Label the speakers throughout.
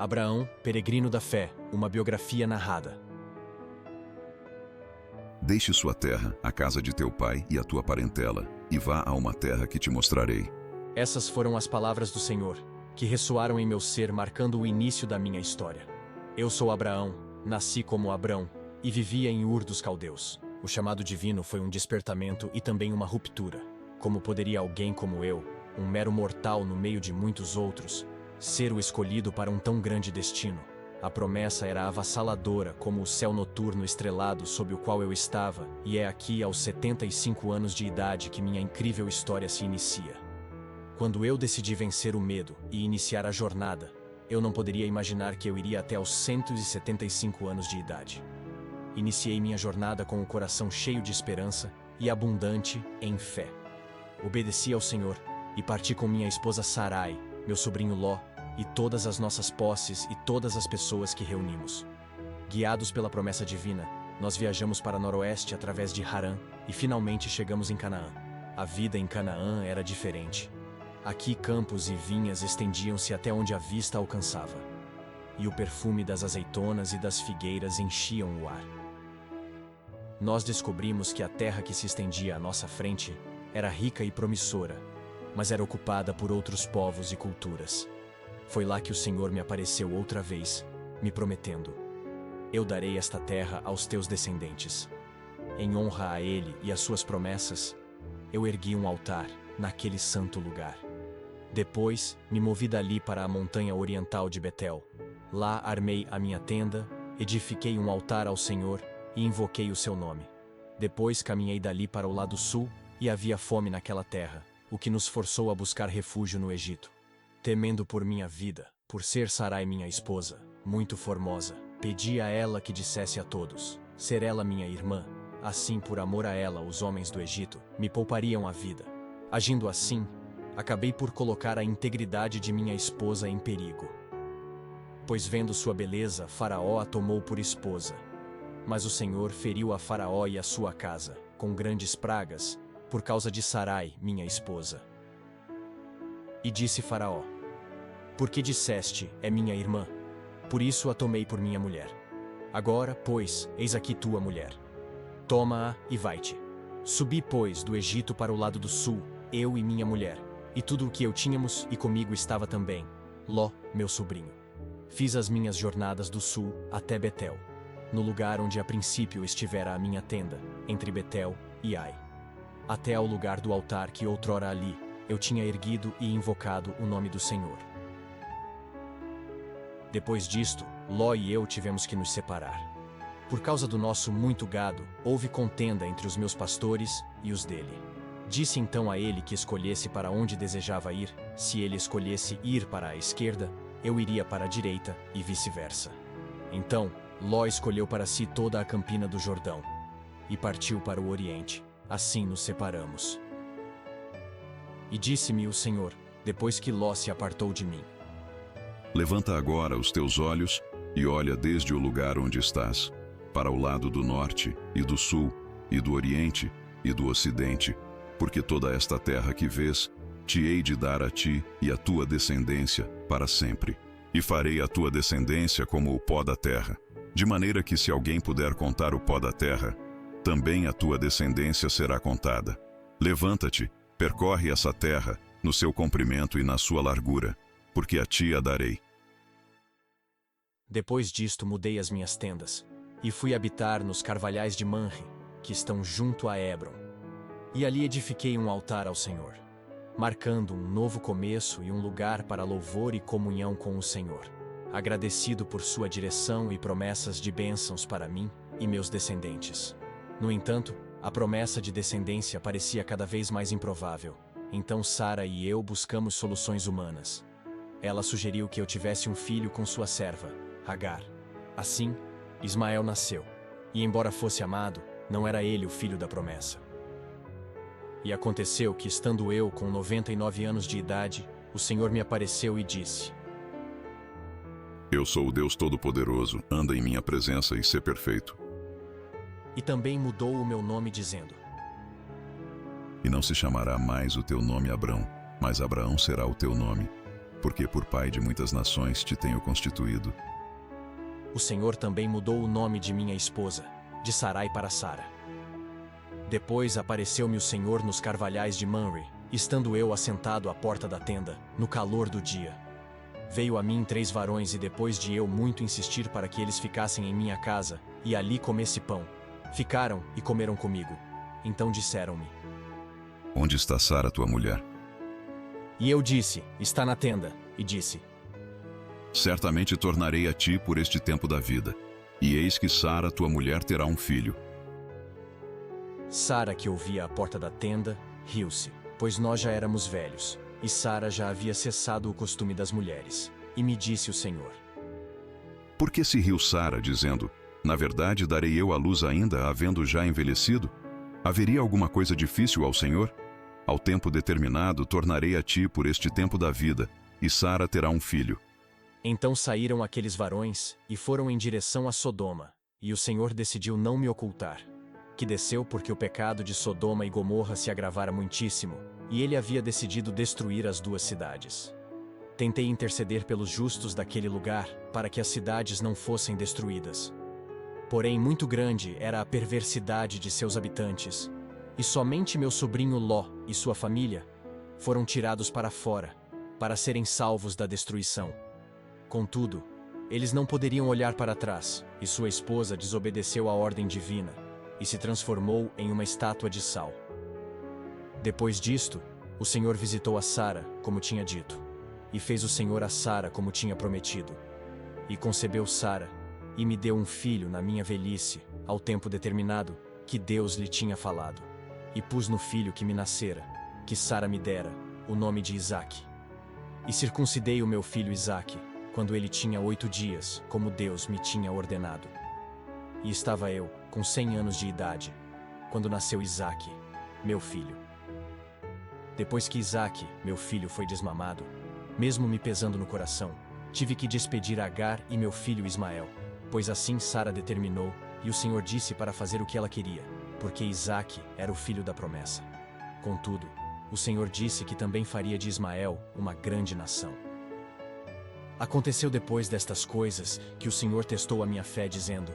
Speaker 1: Abraão, peregrino da fé, uma biografia narrada.
Speaker 2: Deixe sua terra, a casa de teu pai e a tua parentela, e vá a uma terra que te mostrarei.
Speaker 1: Essas foram as palavras do Senhor, que ressoaram em meu ser, marcando o início da minha história. Eu sou Abraão, nasci como Abrão, e vivia em Ur dos Caldeus. O chamado divino foi um despertamento e também uma ruptura. Como poderia alguém como eu, um mero mortal no meio de muitos outros, ser o escolhido para um tão grande destino? A promessa era avassaladora como o céu noturno estrelado sob o qual eu estava, e é aqui aos 75 anos de idade que minha incrível história se inicia. Quando eu decidi vencer o medo e iniciar a jornada, eu não poderia imaginar que eu iria até aos 175 anos de idade. Iniciei minha jornada com o coração cheio de esperança e abundante em fé. Obedeci ao Senhor e parti com minha esposa Sarai, meu sobrinho Ló, e todas as nossas posses e todas as pessoas que reunimos. Guiados pela promessa divina, nós viajamos para noroeste através de Harã e finalmente chegamos em Canaã. A vida em Canaã era diferente. Aqui campos e vinhas estendiam-se até onde a vista alcançava, e o perfume das azeitonas e das figueiras enchiam o ar. Nós descobrimos que a terra que se estendia à nossa frente era rica e promissora, mas era ocupada por outros povos e culturas. Foi lá que o Senhor me apareceu outra vez, me prometendo: eu darei esta terra aos teus descendentes. Em honra a Ele e às suas promessas, eu ergui um altar naquele santo lugar. Depois, me movi dali para a montanha oriental de Betel. Lá armei a minha tenda, edifiquei um altar ao Senhor e invoquei o seu nome. Depois caminhei dali para o lado sul e havia fome naquela terra, o que nos forçou a buscar refúgio no Egito. Temendo por minha vida, por ser Sarai minha esposa, muito formosa, pedi a ela que dissesse a todos, ser ela minha irmã. Assim, por amor a ela, os homens do Egito me poupariam a vida. Agindo assim, acabei por colocar a integridade de minha esposa em perigo. Pois vendo sua beleza, Faraó a tomou por esposa. Mas o Senhor feriu a Faraó e a sua casa, com grandes pragas, por causa de Sarai, minha esposa. E disse Faraó: por que disseste, é minha irmã? Por isso a tomei por minha mulher. Agora, pois, eis aqui tua mulher. Toma-a e vai-te. Subi, pois, do Egito para o lado do sul, eu e minha mulher, e tudo o que eu tínhamos, e comigo estava também Ló, meu sobrinho. Fiz as minhas jornadas do sul até Betel, no lugar onde a princípio estivera a minha tenda, entre Betel e Ai, até ao lugar do altar que outrora ali eu tinha erguido e invocado o nome do Senhor. Depois disto, Ló e eu tivemos que nos separar. Por causa do nosso muito gado, houve contenda entre os meus pastores e os dele. Disse então a ele que escolhesse para onde desejava ir. Se ele escolhesse ir para a esquerda, eu iria para a direita e vice-versa. Então, Ló escolheu para si toda a campina do Jordão e partiu para o oriente. Assim nos separamos. E disse-me o Senhor, depois que Ló se apartou de mim:
Speaker 2: Levanta agora os teus olhos e olha desde o lugar onde estás, para o lado do norte e do sul, e do oriente e do ocidente, porque toda esta terra que vês, te hei de dar a ti e à tua descendência para sempre. E farei a tua descendência como o pó da terra, de maneira que se alguém puder contar o pó da terra, também a tua descendência será contada. Levanta-te, percorre essa terra, no seu comprimento e na sua largura, porque a ti a darei.
Speaker 1: Depois disto mudei as minhas tendas, e fui habitar nos carvalhais de Manre, que estão junto a Hebron. E ali edifiquei um altar ao Senhor, marcando um novo começo e um lugar para louvor e comunhão com o Senhor, agradecido por sua direção e promessas de bênçãos para mim e meus descendentes. No entanto, a promessa de descendência parecia cada vez mais improvável. Então Sara e eu buscamos soluções humanas. Ela sugeriu que eu tivesse um filho com sua serva, Agar. Assim, Ismael nasceu, e embora fosse amado, não era ele o filho da promessa. E aconteceu que, estando eu com 99 anos de idade, o Senhor me apareceu e disse:
Speaker 2: Eu sou o Deus Todo-Poderoso, anda em minha presença e sê perfeito.
Speaker 1: E também mudou o meu nome dizendo:
Speaker 2: E não se chamará mais o teu nome Abrão, mas Abraão será o teu nome, porque por pai de muitas nações te tenho constituído.
Speaker 1: O Senhor também mudou o nome de minha esposa, de Sarai para Sara. Depois apareceu-me o Senhor nos carvalhais de Manre, estando eu assentado à porta da tenda, no calor do dia. Veio a mim 3 varões e depois de eu muito insistir para que eles ficassem em minha casa, e ali comesse pão, ficaram e comeram comigo. Então disseram-me:
Speaker 2: Onde está Sara, tua mulher?
Speaker 1: E eu disse: Está na tenda. E disse:
Speaker 2: Certamente tornarei a ti por este tempo da vida. E eis que Sara, tua mulher, terá um filho.
Speaker 1: Sara, que ouvia à porta da tenda, riu-se, pois nós já éramos velhos, e Sara já havia cessado o costume das mulheres. E me disse o Senhor:
Speaker 2: Por que se riu Sara, dizendo: Na verdade darei eu à luz ainda, havendo já envelhecido? Haveria alguma coisa difícil ao Senhor? Ao tempo determinado tornarei a ti por este tempo da vida, e Sara terá um filho.
Speaker 1: Então saíram aqueles varões, e foram em direção a Sodoma, e o Senhor decidiu não me ocultar, que desceu porque o pecado de Sodoma e Gomorra se agravara muitíssimo, e ele havia decidido destruir as 2 cidades. Tentei interceder pelos justos daquele lugar, para que as cidades não fossem destruídas. Porém, muito grande era a perversidade de seus habitantes, e somente meu sobrinho Ló e sua família foram tirados para fora, para serem salvos da destruição. Contudo, eles não poderiam olhar para trás, e sua esposa desobedeceu à ordem divina, e se transformou em uma estátua de sal. Depois disto, o Senhor visitou a Sara, como tinha dito, e fez o Senhor a Sara como tinha prometido. E concebeu Sara, e me deu um filho na minha velhice, ao tempo determinado, que Deus lhe tinha falado. E pus no filho que me nascera, que Sara me dera, o nome de Isaque. E circuncidei o meu filho Isaque, quando ele tinha 8 dias, como Deus me tinha ordenado. E estava eu, com 100 anos de idade, quando nasceu Isaque, meu filho. Depois que Isaque, meu filho, foi desmamado, mesmo me pesando no coração, tive que despedir Agar e meu filho Ismael, pois assim Sara determinou, e o Senhor disse para fazer o que ela queria, porque Isaque era o filho da promessa. Contudo, o Senhor disse que também faria de Ismael uma grande nação. Aconteceu depois destas coisas que o Senhor testou a minha fé, dizendo: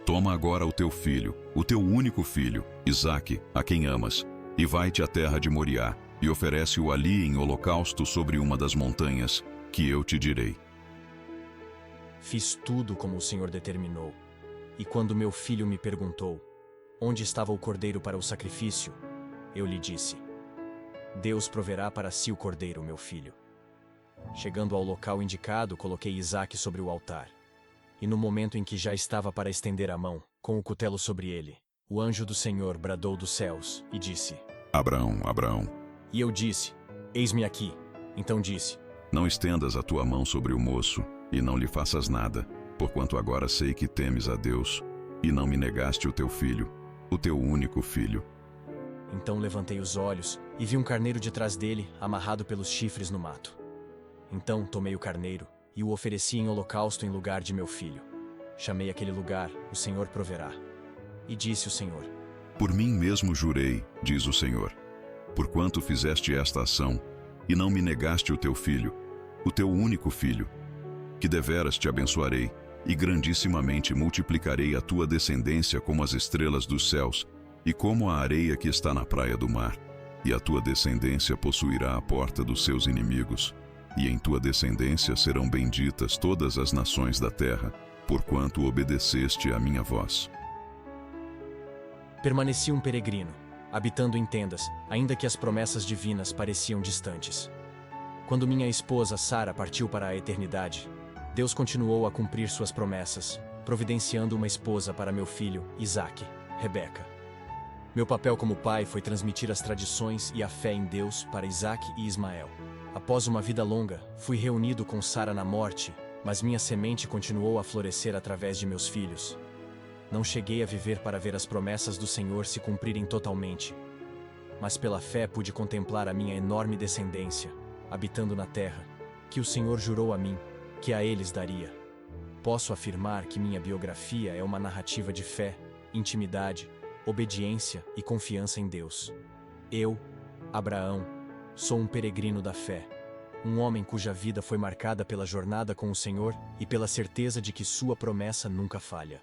Speaker 2: Toma agora o teu filho, o teu único filho, Isaque, a quem amas, e vai-te à terra de Moriá, e oferece-o ali em holocausto sobre uma das montanhas, que eu te direi.
Speaker 1: Fiz tudo como o Senhor determinou, e quando meu filho me perguntou: Onde estava o cordeiro para o sacrifício? Eu lhe disse: Deus proverá para si o cordeiro, meu filho. Chegando ao local indicado, coloquei Isaque sobre o altar. E no momento em que já estava para estender a mão, com o cutelo sobre ele, o anjo do Senhor bradou dos céus e disse:
Speaker 2: Abraão, Abraão.
Speaker 1: E eu disse: Eis-me aqui. Então disse:
Speaker 2: Não estendas a tua mão sobre o moço, e não lhe faças nada, porquanto agora sei que temes a Deus, e não me negaste o teu filho, o teu único filho.
Speaker 1: Então levantei os olhos, e vi um carneiro detrás dele, amarrado pelos chifres no mato. Então tomei o carneiro, e o ofereci em holocausto em lugar de meu filho. Chamei aquele lugar, o Senhor proverá. E disse o Senhor:
Speaker 2: Por mim mesmo jurei, diz o Senhor, porquanto fizeste esta ação, e não me negaste o teu filho, o teu único filho, que deveras te abençoarei, e grandissimamente multiplicarei a tua descendência como as estrelas dos céus, e como a areia que está na praia do mar, e a tua descendência possuirá a porta dos seus inimigos, e em tua descendência serão benditas todas as nações da terra, porquanto obedeceste à minha voz.
Speaker 1: Permaneci um peregrino, habitando em tendas, ainda que as promessas divinas pareciam distantes. Quando minha esposa Sara partiu para a eternidade, Deus continuou a cumprir suas promessas, providenciando uma esposa para meu filho, Isaque, Rebeca. Meu papel como pai foi transmitir as tradições e a fé em Deus para Isaque e Ismael. Após uma vida longa, fui reunido com Sara na morte, mas minha semente continuou a florescer através de meus filhos. Não cheguei a viver para ver as promessas do Senhor se cumprirem totalmente, mas pela fé pude contemplar a minha enorme descendência, habitando na terra, que o Senhor jurou a mim, que a eles daria. Posso afirmar que minha biografia é uma narrativa de fé, intimidade, obediência e confiança em Deus. Eu, Abraão, sou um peregrino da fé, um homem cuja vida foi marcada pela jornada com o Senhor e pela certeza de que sua promessa nunca falha.